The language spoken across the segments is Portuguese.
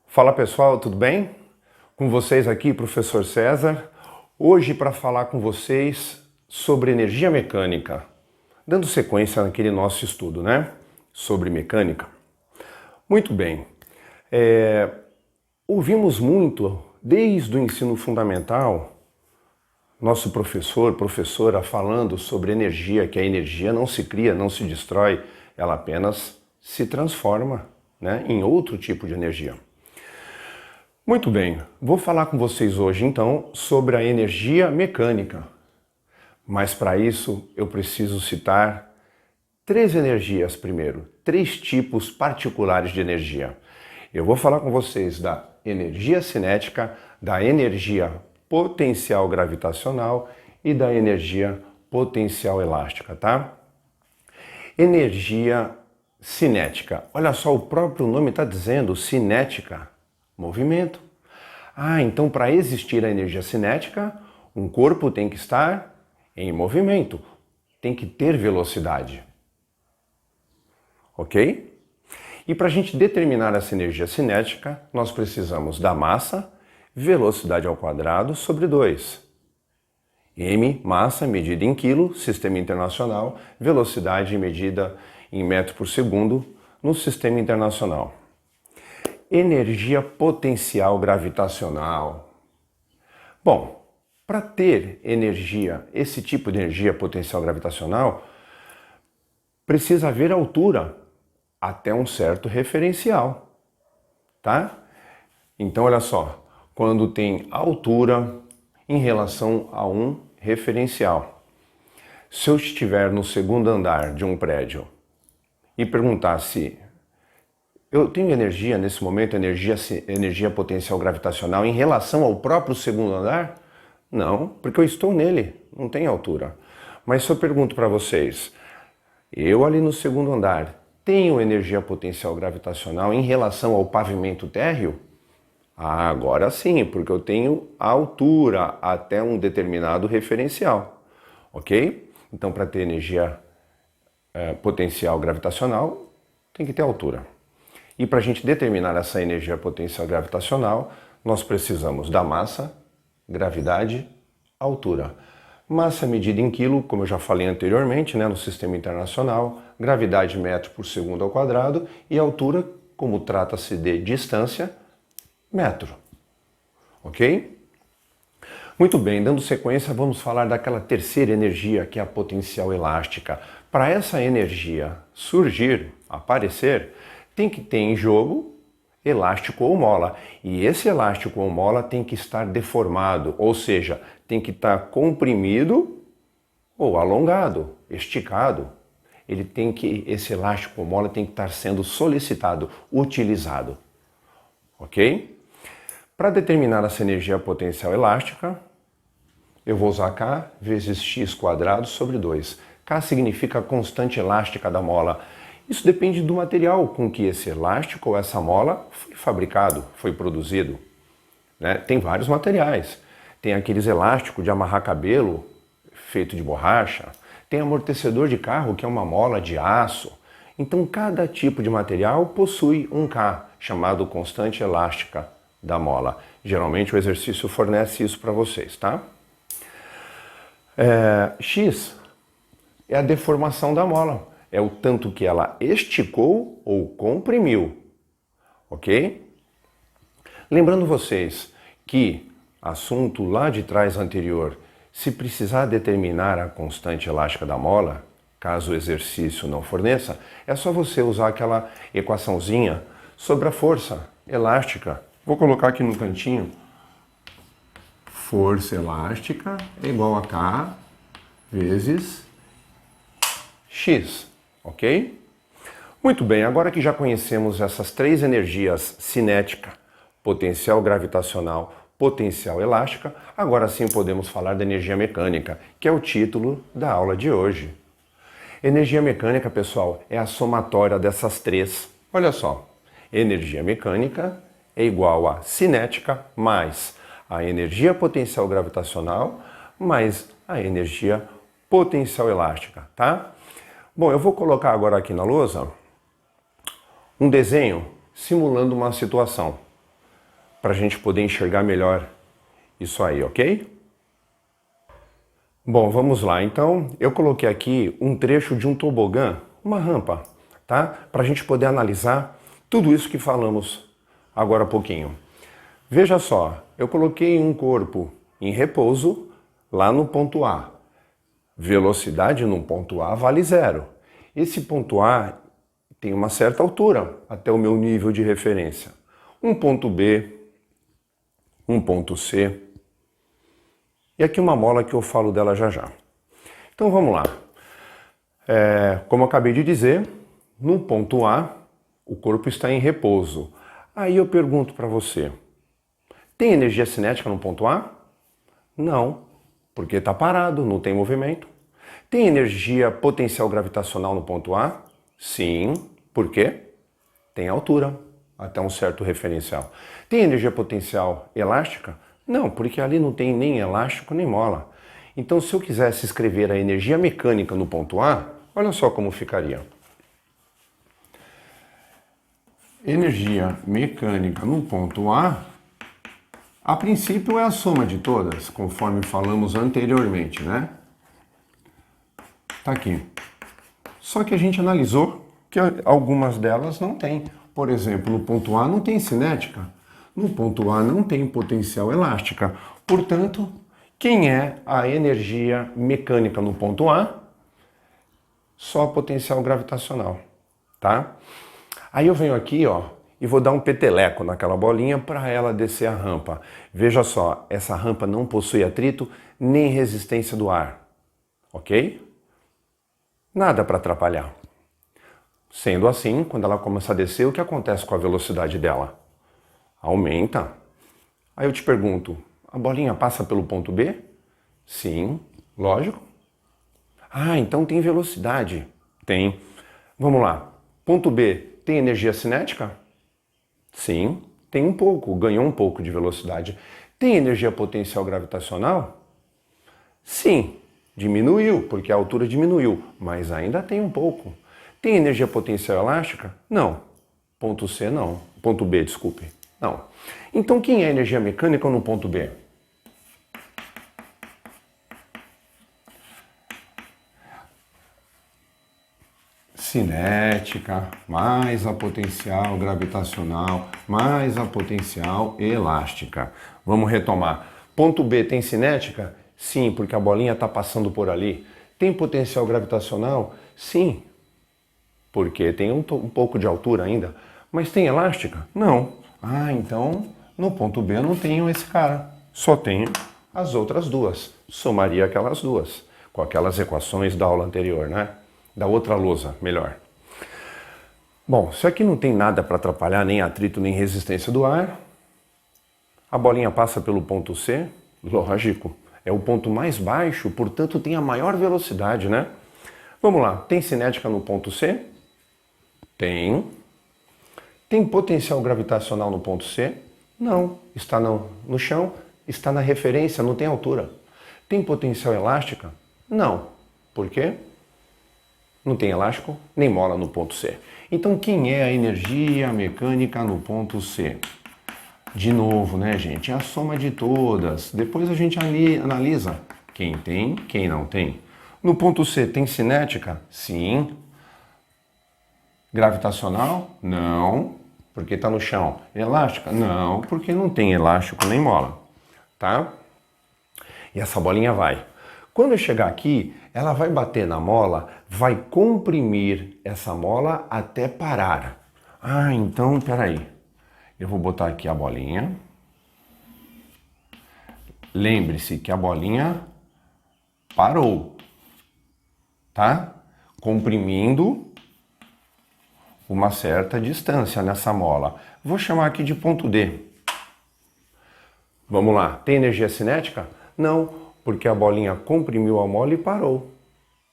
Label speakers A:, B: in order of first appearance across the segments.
A: Fala pessoal, tudo bem? Com vocês aqui, professor César, hoje para falar com vocês sobre energia mecânica, dando sequência naquele nosso estudo, né? Sobre mecânica. Muito bem, ouvimos muito, desde o ensino fundamental, nosso professora falando sobre energia, que a energia não se cria, não se destrói, ela apenas se transforma, né, em outro tipo de energia. Muito bem, vou falar com vocês hoje então sobre a energia mecânica, mas para isso eu preciso citar três energias primeiro, três tipos particulares de energia. Eu vou falar com vocês da energia cinética, da energia potencial gravitacional e da energia potencial elástica, tá? Energia cinética, olha só, o próprio nome está dizendo cinética. Movimento. Então para existir a energia cinética, um corpo tem que estar em movimento, tem que ter velocidade. Ok? E para a gente determinar essa energia cinética, nós precisamos da massa, velocidade ao quadrado sobre 2. M, massa medida em quilo, sistema internacional, velocidade medida em metro por segundo no sistema internacional. Energia potencial gravitacional. Bom, para ter energia, esse tipo de energia potencial gravitacional, precisa haver altura até um certo referencial, tá? Então, olha só, quando tem altura em relação a um referencial. Se eu estiver no segundo andar de um prédio e perguntar se eu tenho energia nesse momento, energia potencial gravitacional em relação ao próprio segundo andar? Não, porque eu estou nele, não tem altura. Mas se eu pergunto para vocês, eu ali no segundo andar tenho energia potencial gravitacional em relação ao pavimento térreo? Agora sim, porque eu tenho altura até um determinado referencial, ok? Então para ter energia potencial gravitacional tem que ter altura. E para a gente determinar essa energia potencial gravitacional, nós precisamos da massa, gravidade, altura. Massa medida em quilo, como eu já falei anteriormente, né, no sistema internacional, gravidade metro por segundo ao quadrado e altura, como trata-se de distância, metro. Ok? Muito bem, dando sequência, vamos falar daquela terceira energia, que é a potencial elástica. Para essa energia surgir, aparecer, tem que ter em jogo elástico ou mola. E esse elástico ou mola tem que estar deformado, ou seja, tem que estar comprimido ou alongado, esticado. Esse elástico ou mola tem que estar sendo solicitado, utilizado. Ok? Para determinar essa energia potencial elástica, eu vou usar K vezes x quadrado sobre 2. K significa a constante elástica da mola. Isso depende do material com que esse elástico ou essa mola foi fabricado, foi produzido, né? Tem vários materiais. Tem aqueles elásticos de amarrar cabelo, feito de borracha. Tem amortecedor de carro, que é uma mola de aço. Então, cada tipo de material possui um K, chamado constante elástica da mola. Geralmente, o exercício fornece isso para vocês, tá? X é a deformação da mola. É o tanto que ela esticou ou comprimiu, ok? Lembrando vocês que, assunto lá de trás anterior, se precisar determinar a constante elástica da mola, caso o exercício não forneça, é só você usar aquela equaçãozinha sobre a força elástica. Vou colocar aqui no cantinho. Força elástica é igual a K vezes X. Ok? Muito bem, agora que já conhecemos essas três energias, cinética, potencial gravitacional, potencial elástica, agora sim podemos falar da energia mecânica, que é o título da aula de hoje. Energia mecânica, pessoal, é a somatória dessas três. Olha só, energia mecânica é igual a cinética mais a energia potencial gravitacional mais a energia potencial elástica, tá? Bom, eu vou colocar agora aqui na lousa um desenho simulando uma situação, para a gente poder enxergar melhor isso aí, ok? Bom, vamos lá. Então, eu coloquei aqui um trecho de um tobogã, uma rampa, tá? Para a gente poder analisar tudo isso que falamos agora há pouquinho. Veja só, eu coloquei um corpo em repouso lá no ponto A. Velocidade no ponto A vale 0. Esse ponto A tem uma certa altura até o meu nível de referência. Um ponto B, um ponto C. E aqui uma mola que eu falo dela já já. Então vamos lá. Como eu acabei de dizer, no ponto A, o corpo está em repouso. Aí eu pergunto para você, tem energia cinética no ponto A? Não, porque está parado, não tem movimento. Tem energia potencial gravitacional no ponto A? Sim, por quê? Tem altura, até um certo referencial. Tem energia potencial elástica? Não, porque ali não tem nem elástico nem mola. Então, se eu quisesse escrever a energia mecânica no ponto A, olha só como ficaria. Energia mecânica no ponto a princípio é a soma de todas, conforme falamos anteriormente, né? Tá aqui. Só que a gente analisou que algumas delas não tem. Por exemplo, no ponto A não tem cinética. No ponto A não tem potencial elástica. Portanto, quem é a energia mecânica no ponto A? Só potencial gravitacional, tá? Aí eu venho aqui, ó, e vou dar um peteleco naquela bolinha para ela descer a rampa. Veja só, essa rampa não possui atrito nem resistência do ar, ok? Nada para atrapalhar. Sendo assim, quando ela começa a descer, o que acontece com a velocidade dela? Aumenta. Aí eu te pergunto, a bolinha passa pelo ponto B? Sim, lógico. Ah, então tem velocidade. Tem. Vamos lá. Ponto B tem energia cinética? Sim, tem um pouco, ganhou um pouco de velocidade. Tem energia potencial gravitacional? Sim, diminuiu, porque a altura diminuiu, mas ainda tem um pouco. Tem energia potencial elástica? Não. Ponto C não. Ponto B, desculpe. Não. Então quem é energia mecânica no ponto B? Cinética, mais a potencial gravitacional, mais a potencial elástica. Vamos retomar. Ponto B tem cinética? Sim, porque a bolinha está passando por ali. Tem potencial gravitacional? Sim, porque tem um pouco de altura ainda. Mas tem elástica? Não. Ah, então no ponto B eu não tenho esse cara. Só tenho as outras duas. Somaria aquelas duas, com aquelas equações da aula anterior, né? Da outra lousa, melhor. Bom, se aqui não tem nada para atrapalhar, nem atrito, nem resistência do ar, a bolinha passa pelo ponto C, lógico, é o ponto mais baixo, portanto tem a maior velocidade, né? Vamos lá, tem cinética no ponto C? Tem. Tem potencial gravitacional no ponto C? Não, está no chão, está na referência, não tem altura. Tem potencial elástica? Não. Por quê? Não tem elástico nem mola no ponto C. Então, quem é a energia mecânica no ponto C? De novo, né, gente? É a soma de todas. Depois a gente analisa quem tem, quem não tem. No ponto C, tem cinética? Sim. Gravitacional? Não, porque está no chão. Elástica? Não, porque não tem elástico nem mola. Tá? E essa bolinha vai. Quando eu chegar aqui, ela vai bater na mola, vai comprimir essa mola até parar. Ah, então, peraí. Eu vou botar aqui a bolinha. Lembre-se que a bolinha parou, tá? Comprimindo uma certa distância nessa mola. Vou chamar aqui de ponto D. Vamos lá. Tem energia cinética? Não. Porque a bolinha comprimiu a mola e parou.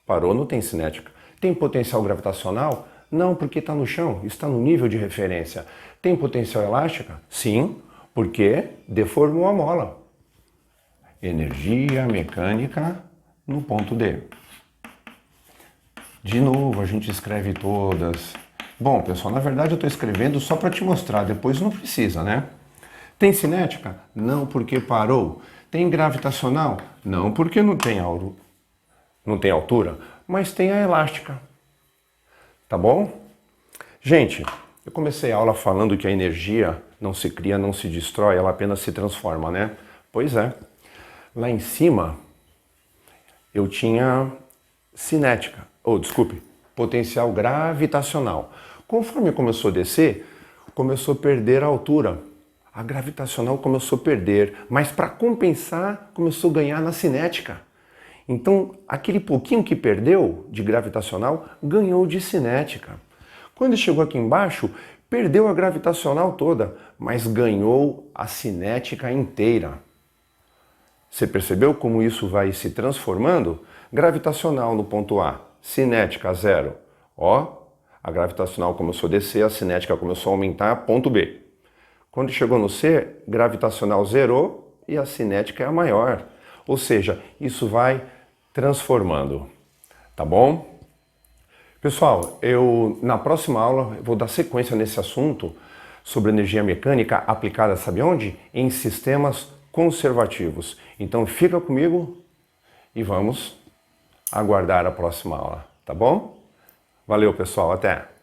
A: Parou, não tem cinética. Tem potencial gravitacional? Não, porque está no chão, está no nível de referência. Tem potencial elástica? Sim, porque deformou a mola. Energia mecânica no ponto D. De novo, a gente escreve todas. Bom, pessoal, na verdade eu estou escrevendo só para te mostrar, depois não precisa, né? Tem cinética? Não, porque parou. Tem gravitacional? Não, porque não tem altura, mas tem a elástica. Tá bom? Gente, eu comecei a aula falando que a energia não se cria, não se destrói, ela apenas se transforma, né? Pois é. Lá em cima eu tinha cinética, desculpe, potencial gravitacional. Conforme começou a descer, começou a perder a altura. A gravitacional começou a perder, mas para compensar, começou a ganhar na cinética. Então, aquele pouquinho que perdeu de gravitacional, ganhou de cinética. Quando chegou aqui embaixo, perdeu a gravitacional toda, mas ganhou a cinética inteira. Você percebeu como isso vai se transformando? Gravitacional no ponto A, cinética 0. A gravitacional começou a descer, a cinética começou a aumentar, ponto B. Quando chegou no C, gravitacional zerou e a cinética é a maior. Ou seja, isso vai transformando. Tá bom? Pessoal, na próxima aula vou dar sequência nesse assunto sobre energia mecânica aplicada, sabe onde? Em sistemas conservativos. Então fica comigo e vamos aguardar a próxima aula, tá bom? Valeu, pessoal, até!